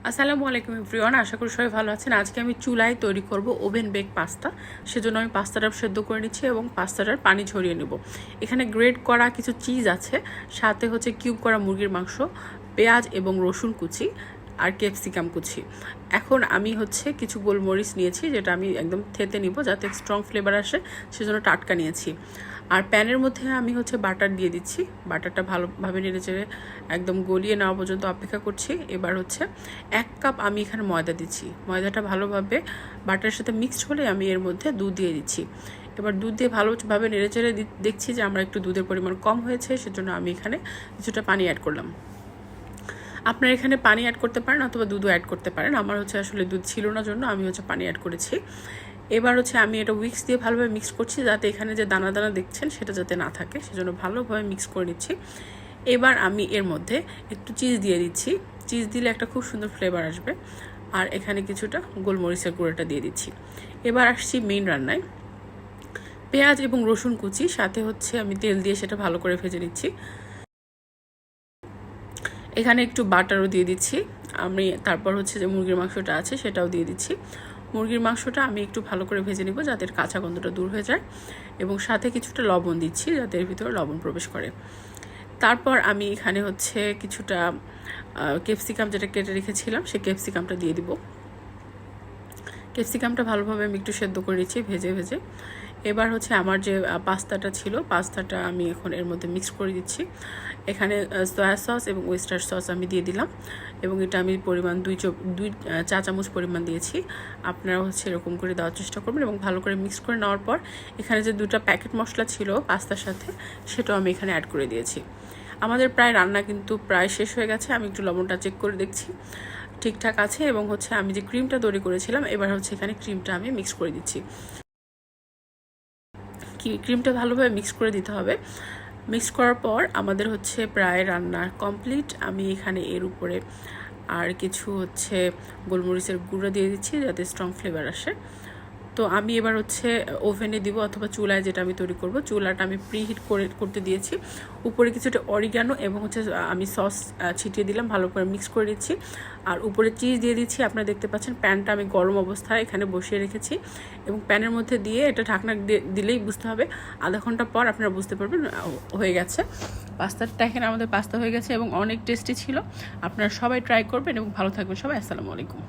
আসসালামু আলাইকুম এভরিওয়ান, আশা করি সবাই ভালো আছেন। আজকে আমি চুলায় তৈরি করব ওভেন বেক পাস্তা। সেজন্য আমি পাস্তাটা সেদ্ধ করে নিচ্ছি এবং পাস্তাটার পানি ঝরিয়ে নেব। এখানে গ্রেট করা কিছু চিজ আছে, সাথে হচ্ছে কিউব করা মুরগির মাংস, পেঁয়াজ এবং রসুন কুচি আর ক্যাপসিকাম কুচি। এখন আমি হচ্ছে কিছু গোলমরিচ নিয়েছি, যেটা আমি একদম থেতে নিব যাতে স্ট্রং ফ্লেভার আসে, সেজন্য টাটকা নিয়েছি। আর প্যানের মধ্যে আমি হচ্ছে বাটার দিয়ে দিচ্ছি। বাটারটা ভালোভাবে নেড়ে চেড়ে একদম গলিয়ে নেওয়া পর্যন্ত অপেক্ষা করছি। এবার হচ্ছে 1 কাপ আমি এখানে ময়দা দিচ্ছি। ময়দাটা ভালোভাবে বাটারের সাথে মিক্সড হলে আমি এর মধ্যে দুধ দিয়ে দিচ্ছি। এবার দুধ দিয়ে ভালোভাবে নেড়ে চেড়ে দেখছি যে আমার একটু দুধের পরিমাণ কম হয়েছে, সেজন্য আমি এখানে কিছুটা পানি অ্যাড করলাম। আপনারা এখানে পানি অ্যাড করতে পারেন অথবা দুধও অ্যাড করতে পারেন। আমার হচ্ছে আসলে দুধ ছিল না, জন্য আমি হচ্ছে পানি অ্যাড করেছি। এবার হচ্ছে আমি এটা উইক্স দিয়ে ভালোভাবে মিক্স করছি, যাতে এখানে যে দানা দানা দেখছেন সেটা যাতে না থাকে, সেজন্য ভালোভাবে মিক্স করে নিচ্ছি। এবার আমি এর মধ্যে একটু চিজ দিয়ে দিচ্ছি। চিজ দিলে একটা খুব সুন্দর ফ্লেভার আসবে। আর এখানে কিছুটা গোলমরিচের গুঁড়োটা দিয়ে দিচ্ছি। এবার আসছি মেইন রান্নায়। পেঁয়াজ এবং রসুন কুচি, সাথে হচ্ছে আমি তেল দিয়ে সেটা ভালো করে ভেজে নিচ্ছি। এখানে একটু বাটারও দিয়ে দিচ্ছি আমি। তারপর হচ্ছে যে মুরগির মাংসটা আছে সেটাও দিয়ে দিচ্ছি। মুরগির মাংসটা আমি একটু ভালো করে ভেজে নিব যাতে এর কাঁচা গন্ধটা দূর হয়ে যায়, এবং সাথে কিছুটা লবণ দিচ্ছি যাতে এর ভিতরে লবণ প্রবেশ করে। তারপর আমি এখানে হচ্ছে কিছুটা ক্যাপসিকাম যেটা কেটে রেখেছিলাম সেই ক্যাপসিকামটা দিয়ে দিব। ক্যাপসিকামটা ভালোভাবে আমি একটু সেদ্ধ করে নিচ্ছি ভেজে ভেজে। এবার হচ্ছে আমার যে পাস্তাটা ছিল, পাস্তাটা আমি এখন এর মধ্যে মিক্স করে দিচ্ছি। এখানে সয়া সস এবং ওয়েস্টার সস আমি দিয়ে দিলাম, এবং এটা আমি পরিমাণ দুই চা চামচ পরিমাণ দিয়েছি। আপনারা হচ্ছে এরকম করে দেওয়ার চেষ্টা করবেন, এবং ভালো করে মিক্স করে নেওয়ার পর এখানে যে 2টা প্যাকেট মশলা ছিল পাস্তার সাথে, সেটাও আমি এখানে অ্যাড করে দিয়েছি। আমাদের প্রায় রান্না কিন্তু প্রায় শেষ হয়ে গেছে। আমি একটু লবণটা চেক করে দেখছি ঠিকঠাক আছে, এবং হচ্ছে আমি যে ক্রিমটা তৈরি করেছিলাম, এবার হচ্ছে এখানে ক্রিমটা আমি মিক্স করে দিচ্ছি। ক্রিমটা ভালোভাবে মিক্স করে দিতে হবে। মিক্স করার পর আমাদের হচ্ছে প্রায় রান্না কমপ্লিট। আমি এখানে এর উপরে আর কিছু হচ্ছে গোলমরিচের গুঁড়ো দিয়ে দিচ্ছি যাতে স্ট্রং ফ্লেভার আসে। তো আমি এবার হচ্ছে ওভেনে দিব অথবা চুলায়, যেটা আমি তৈরি করব। চুলাটা আমি প্রিহিট করতে দিয়েছি। উপরে কিছুটা অরিগানো এবং হচ্ছে আমি সস ছিটিয়ে দিলাম, ভালো করে মিক্স করে দিচ্ছি। আর উপরে চিজ দিয়ে দিচ্ছি। আপনারা দেখতে পাচ্ছেন প্যানটা আমি গরম অবস্থায় এখানে বসিয়ে রেখেছি, এবং প্যানের মধ্যে দিয়ে এটা ঢাকনা দিলেই বুঝতে হবে, আধা ঘন্টা পর আপনারা বুঝতে পারবেন হয়ে গেছে পাস্তাটা। এখানে আমাদের পাস্তা হয়ে গেছে এবং অনেক টেস্টি ছিল। আপনারা সবাই ট্রাই করবেন এবং ভালো থাকবেন সবাই। আসসালামু আলাইকুম।